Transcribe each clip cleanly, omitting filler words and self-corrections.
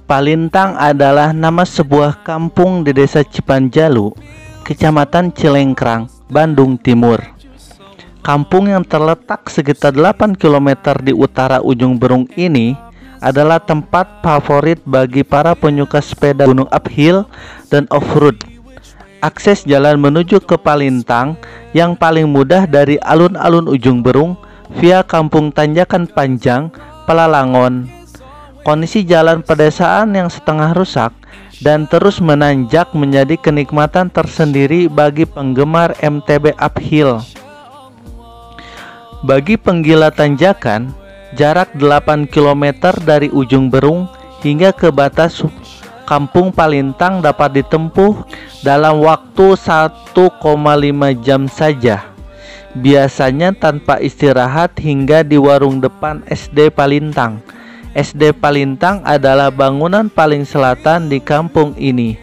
Palintang adalah nama sebuah kampung di Desa Cipanjalu, Kecamatan Cilengkrang, Bandung Timur. Kampung yang terletak sekitar 8 km di utara ujung Berung ini adalah tempat favorit bagi para penyuka sepeda gunung uphill dan off-road. Akses jalan menuju ke Palintang yang paling mudah dari alun-alun ujung Berung via Kampung Tanjakan Panjang, Palalangon. Kondisi jalan pedesaan yang setengah rusak dan terus menanjak menjadi kenikmatan tersendiri bagi penggemar MTB uphill. Bagi penggila tanjakan, jarak 8 km dari ujung Berung hingga ke batas Kampung Palintang dapat ditempuh dalam waktu 1,5 jam saja. Biasanya tanpa istirahat hingga di warung depan SD Palintang. SD Palintang adalah bangunan paling selatan di kampung ini.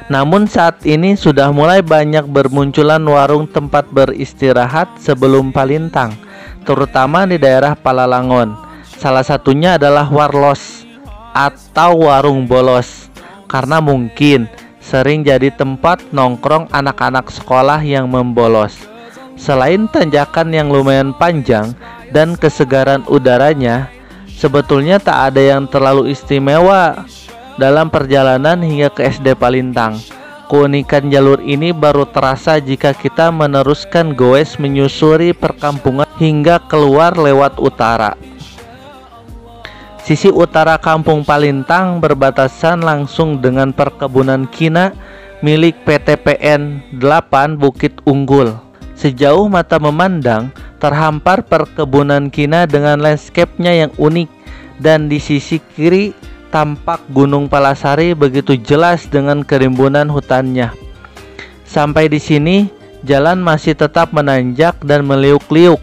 Namun saat ini sudah mulai banyak bermunculan warung tempat beristirahat sebelum Palintang, terutama di daerah Palalangon. Salah satunya adalah Warlos atau warung bolos, karena mungkin sering jadi tempat nongkrong anak-anak sekolah yang membolos. Selain tanjakan yang lumayan panjang dan kesegaran udaranya, sebetulnya tak ada yang terlalu istimewa dalam perjalanan hingga ke SD Palintang. Keunikan jalur ini baru terasa jika kita meneruskan goes menyusuri perkampungan hingga keluar lewat utara. Sisi utara Kampung Palintang berbatasan langsung dengan perkebunan kina milik PT PN 8 Bukit Unggul. Sejauh mata memandang, terhampar perkebunan kina dengan landscape-nya yang unik, dan di sisi kiri tampak Gunung Palasari begitu jelas dengan kerimbunan hutannya. Sampai di sini, jalan masih tetap menanjak dan meliuk-liuk.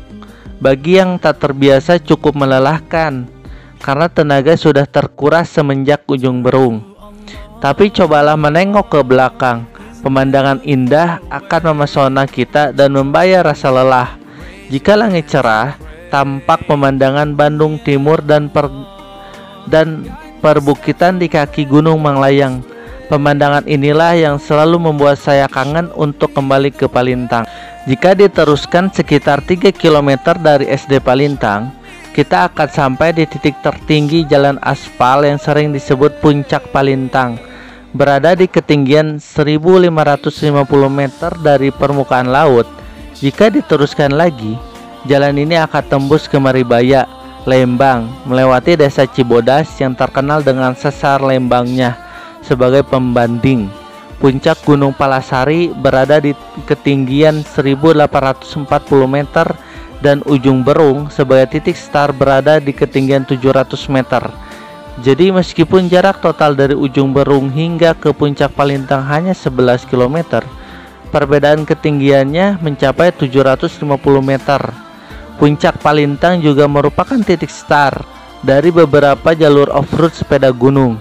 Bagi yang tak terbiasa cukup melelahkan, karena tenaga sudah terkuras semenjak ujung Berung. Tapi cobalah menengok ke belakang. Pemandangan indah akan memesona kita dan membayar rasa lelah. Jika langit cerah, tampak pemandangan Bandung Timur dan perbukitan di kaki Gunung Manglayang. Pemandangan inilah yang selalu membuat saya kangen untuk kembali ke Palintang. Jika diteruskan sekitar 3 km dari SD Palintang, kita akan sampai di titik tertinggi jalan aspal yang sering disebut Puncak Palintang. Berada di ketinggian 1550 meter dari permukaan laut. Jika diteruskan lagi, jalan ini akan tembus ke Maribaya, Lembang, melewati desa Cibodas yang terkenal dengan sesar lembangnya sebagai pembanding. Puncak Gunung Palasari berada di ketinggian 1840 meter dan ujung Berung sebagai titik start berada di ketinggian 700 meter. Jadi meskipun jarak total dari ujung Berung hingga ke Puncak Palintang hanya 11 km, perbedaan ketinggiannya mencapai 750 meter. Puncak Palintang juga merupakan titik start dari beberapa jalur off-road sepeda gunung.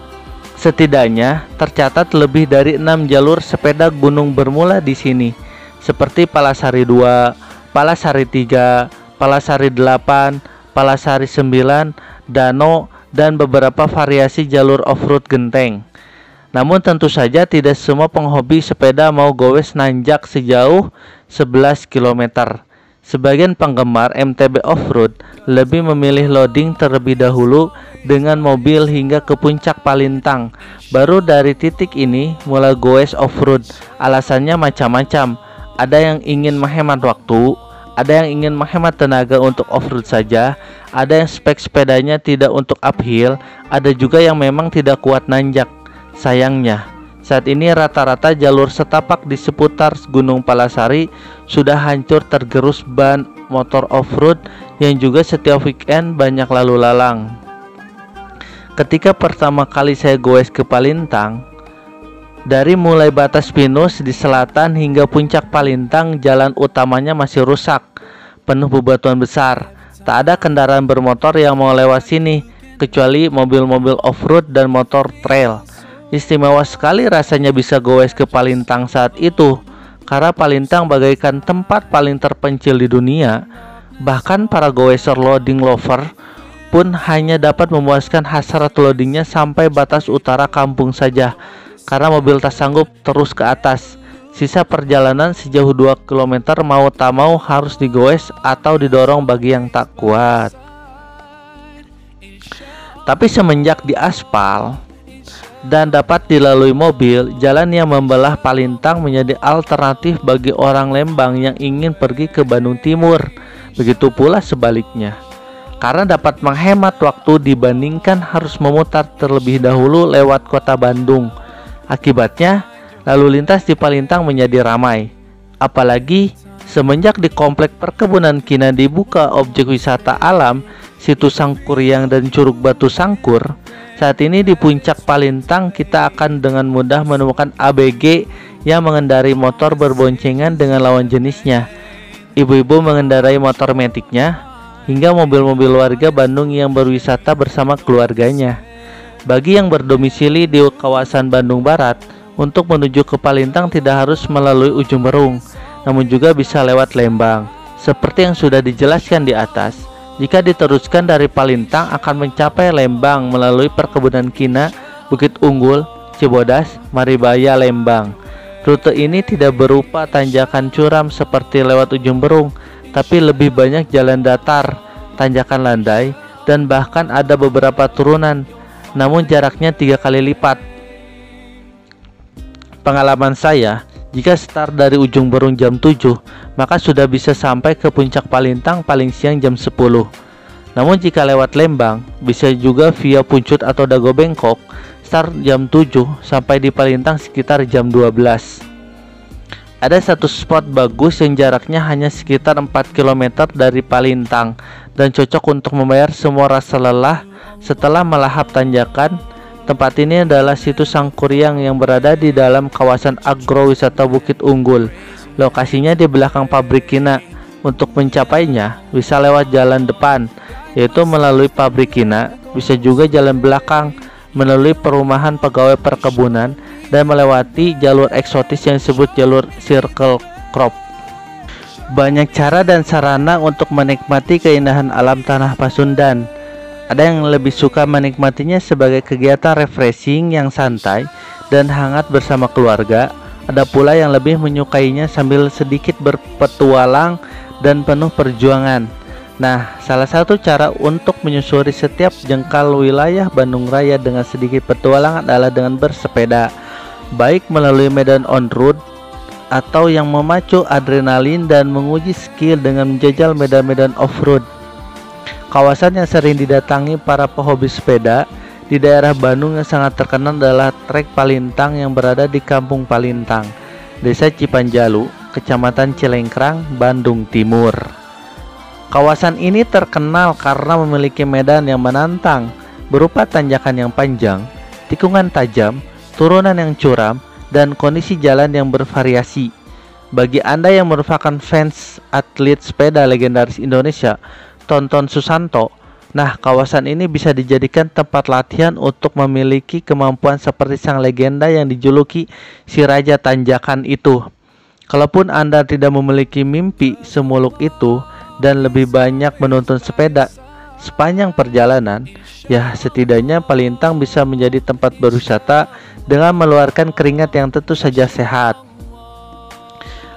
Setidaknya tercatat lebih dari 6 jalur sepeda gunung bermula di sini, seperti Palasari 2, Palasari 3, Palasari 8, Palasari 9, Dano, dan beberapa variasi jalur off-road genteng. Namun tentu saja tidak semua penghobi sepeda mau goes nanjak sejauh 11 km. Sebagian penggemar MTB off-road lebih memilih loading terlebih dahulu dengan mobil hingga ke Puncak Palintang. Baru dari titik ini mulai goes off-road. Alasannya macam-macam. Ada yang ingin menghemat waktu, ada yang ingin menghemat tenaga untuk off-road saja, ada yang spek sepedanya tidak untuk uphill, ada juga yang memang tidak kuat nanjak. Sayangnya, Saat ini rata-rata jalur setapak di seputar Gunung Palasari sudah hancur tergerus ban motor off-road yang juga setiap weekend banyak lalu lalang. Ketika pertama kali saya goes ke Palintang, dari mulai batas Pinus di selatan hingga puncak Palintang, jalan utamanya masih rusak, penuh bebatuan besar. Tak ada kendaraan bermotor yang mau lewat sini, kecuali mobil-mobil off-road dan motor trail. Istimewa sekali rasanya bisa goes ke Palintang saat itu, karena Palintang bagaikan tempat paling terpencil di dunia. Bahkan para goeser loading lover pun hanya dapat memuaskan hasrat loadingnya sampai batas utara kampung saja, karena mobil tak sanggup terus ke atas. Sisa perjalanan sejauh 2 km mau tak mau harus digoes atau didorong bagi yang tak kuat. Tapi semenjak diaspal dan dapat dilalui mobil, jalan yang membelah Palintang menjadi alternatif bagi orang Lembang yang ingin pergi ke Bandung Timur. Begitu pula sebaliknya, karena dapat menghemat waktu dibandingkan harus memutar terlebih dahulu lewat kota Bandung. Akibatnya, lalu lintas di Palintang menjadi ramai. Apalagi semenjak di komplek perkebunan Kina dibuka objek wisata alam, situs Sangkuriang dan Curug Batu Sangkur. Saat ini di puncak Palintang kita akan dengan mudah menemukan ABG yang mengendarai motor berboncengan dengan lawan jenisnya, ibu-ibu mengendarai motor metiknya, hingga mobil-mobil warga Bandung yang berwisata bersama keluarganya. Bagi yang berdomisili di kawasan Bandung Barat, untuk menuju ke Palintang tidak harus melalui Ujung Berung, namun juga bisa lewat Lembang. Seperti yang sudah dijelaskan di atas, jika diteruskan dari Palintang akan mencapai Lembang melalui perkebunan Kina, Bukit Unggul, Cibodas, Maribaya, Lembang. Rute ini tidak berupa tanjakan curam seperti lewat Ujung Berung, tapi lebih banyak jalan datar, tanjakan landai, dan bahkan ada beberapa turunan, namun jaraknya 3 kali lipat. Pengalaman saya, jika start dari Ujung Berung jam 7, maka sudah bisa sampai ke puncak Palintang paling siang jam 10. Namun jika lewat Lembang, bisa juga via Puncut atau Dago Bengkok, start jam 7 sampai di Palintang sekitar jam 12. Ada satu spot bagus yang jaraknya hanya sekitar 4 km dari Palintang dan cocok untuk membayar semua rasa lelah setelah melahap tanjakan. Tempat ini adalah situs Sangkuriang yang berada di dalam kawasan agrowisata Bukit Unggul. Lokasinya di belakang pabrik Kina. Untuk mencapainya bisa lewat jalan depan, yaitu melalui pabrik Kina, bisa juga jalan belakang melalui perumahan pegawai perkebunan dan melewati jalur eksotis yang disebut jalur Circle Crop. Banyak cara dan sarana untuk menikmati keindahan alam tanah Pasundan. Ada yang lebih suka menikmatinya sebagai kegiatan refreshing yang santai dan hangat bersama keluarga. Ada pula yang lebih menyukainya sambil sedikit berpetualang dan penuh perjuangan. Nah, salah satu cara untuk menyusuri setiap jengkal wilayah Bandung Raya dengan sedikit petualangan adalah dengan bersepeda, baik melalui medan on-road atau yang memacu adrenalin dan menguji skill dengan menjajal medan-medan off-road. Kawasan yang sering didatangi para pehobi sepeda di daerah Bandung yang sangat terkenal adalah Trek Palintang yang berada di Kampung Palintang, Desa Cipanjalu, Kecamatan Cilengkrang, Bandung Timur. Kawasan ini terkenal karena memiliki medan yang menantang, berupa tanjakan yang panjang, tikungan tajam, turunan yang curam, dan kondisi jalan yang bervariasi. Bagi Anda yang merupakan fans atlet sepeda legendaris Indonesia, Tonton Susanto, nah kawasan ini bisa dijadikan tempat latihan untuk memiliki kemampuan seperti sang legenda yang dijuluki si Raja Tanjakan itu. Kalaupun Anda tidak memiliki mimpi semuluk itu dan lebih banyak menonton sepeda sepanjang perjalanan, ya setidaknya Palintang bisa menjadi tempat berwisata dengan mengeluarkan keringat yang tentu saja sehat.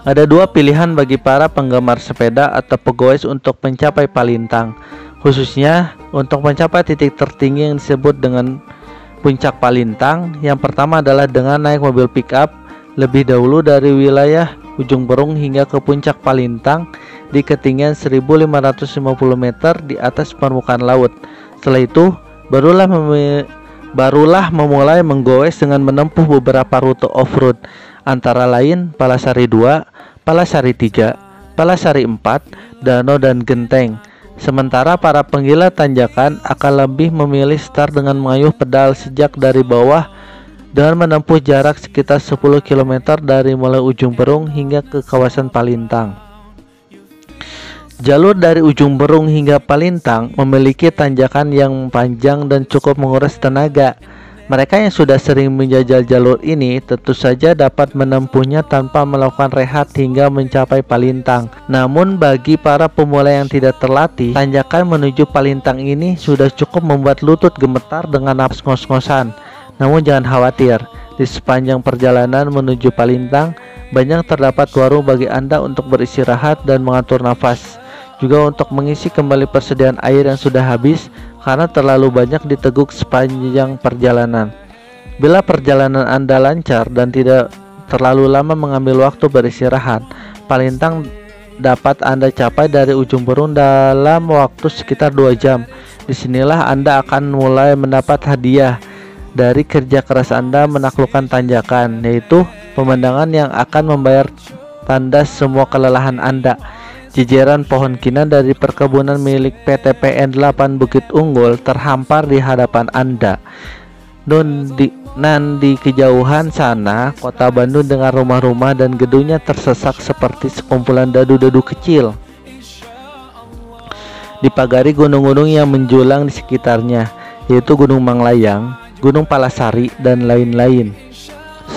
Ada dua pilihan bagi para penggemar sepeda atau pegoes untuk mencapai Palintang, khususnya untuk mencapai titik tertinggi yang disebut dengan puncak Palintang. Yang pertama adalah dengan naik mobil pick-up lebih dahulu dari wilayah Ujung Berung hingga ke puncak Palintang di ketinggian 1550 meter di atas permukaan laut. Setelah itu barulah barulah memulai menggoes dengan menempuh beberapa rute off-road, antara lain Palasari 2, Palasari 3, Palasari 4, Danau dan Genteng. Sementara para penggila tanjakan akan lebih memilih start dengan mengayuh pedal sejak dari bawah dengan menempuh jarak sekitar 10 km dari mulai ujung Berung hingga ke kawasan Palintang. Jalur dari ujung Berung hingga Palintang memiliki tanjakan yang panjang dan cukup menguras tenaga. Mereka yang sudah sering menjajal jalur ini tentu saja dapat menempuhnya tanpa melakukan rehat hingga mencapai Palintang. Namun bagi para pemula yang tidak terlatih, tanjakan menuju Palintang ini sudah cukup membuat lutut gemetar dengan napas ngos-ngosan. Namun jangan khawatir, di sepanjang perjalanan menuju Palintang banyak terdapat warung bagi Anda untuk beristirahat dan mengatur nafas. Juga untuk mengisi kembali persediaan air yang sudah habis karena terlalu banyak diteguk sepanjang perjalanan. Bila perjalanan Anda lancar dan tidak terlalu lama mengambil waktu beristirahat, Palintang dapat Anda capai dari ujung Berung dalam waktu sekitar 2 jam. Disinilah Anda akan mulai mendapat hadiah dari kerja keras Anda menaklukkan tanjakan, yaitu pemandangan yang akan membayar tanda semua kelelahan Anda. Jejeran pohon kinan dari perkebunan milik PT PN 8 Bukit Unggul terhampar di hadapan Anda. Di kejauhan sana, kota Bandung dengan rumah-rumah dan gedungnya tersesak seperti sekumpulan dadu-dadu kecil. Dipagari gunung-gunung yang menjulang di sekitarnya, yaitu Gunung Manglayang, Gunung Palasari, dan lain-lain.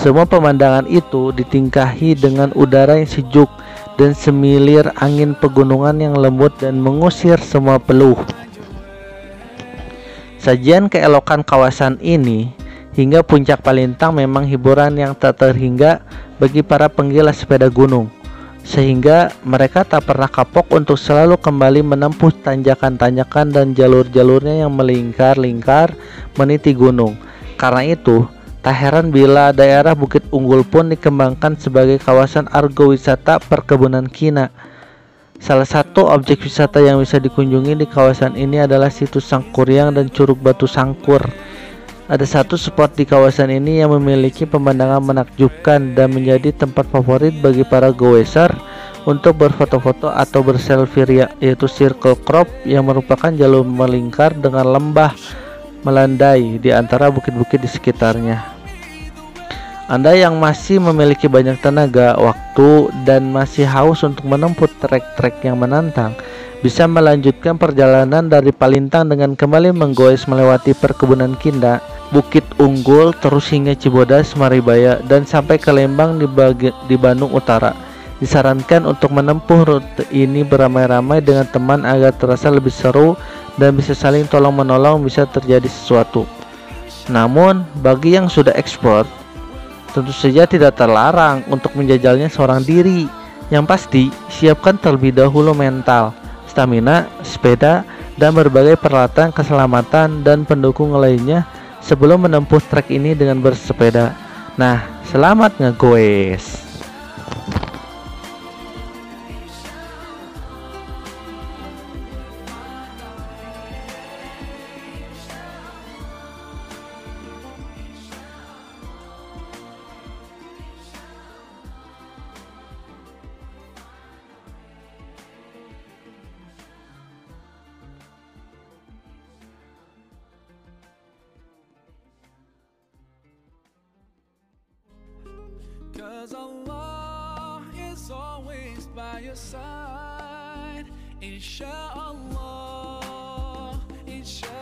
Semua pemandangan itu ditingkahi dengan udara yang sejuk dan semilir angin pegunungan yang lembut dan mengusir semua peluh. Sajian keelokan kawasan ini hingga puncak Palintang memang hiburan yang tak terhingga bagi para penggila sepeda gunung, sehingga mereka tak pernah kapok untuk selalu kembali menempuh tanjakan-tanjakan dan jalur-jalurnya yang melingkar-lingkar meniti gunung. Karena itu, tak heran bila daerah Bukit Unggul pun dikembangkan sebagai kawasan argowisata perkebunan kina. Salah satu objek wisata yang bisa dikunjungi di kawasan ini adalah situs Sangkuriang dan Curug Batu Sangkur. Ada satu spot di kawasan ini yang memiliki pemandangan menakjubkan dan menjadi tempat favorit bagi para goeser untuk berfoto-foto atau berselfie, yaitu Circle Crop, yang merupakan jalur melingkar dengan lembah melandai di antara bukit-bukit di sekitarnya. Anda yang masih memiliki banyak tenaga, waktu, dan masih haus untuk menempuh trek-trek yang menantang, bisa melanjutkan perjalanan dari Palintang dengan kembali menggoes melewati perkebunan kinda, Bukit Unggul, terus hingga Cibodas, Maribaya, dan sampai ke Lembang di Bandung Utara. Disarankan untuk menempuh rute ini beramai-ramai dengan teman agar terasa lebih seru dan bisa saling tolong-menolong bisa terjadi sesuatu. Namun, bagi yang sudah ekspor, tentu saja tidak terlarang untuk menjajalnya seorang diri. Yang pasti, siapkan terlebih dahulu mental, stamina, sepeda, dan berbagai peralatan keselamatan dan pendukung lainnya sebelum menempuh trek ini dengan bersepeda. Nah, selamat ngegoes! Cause Allah is always by your side. Inshallah, inshallah.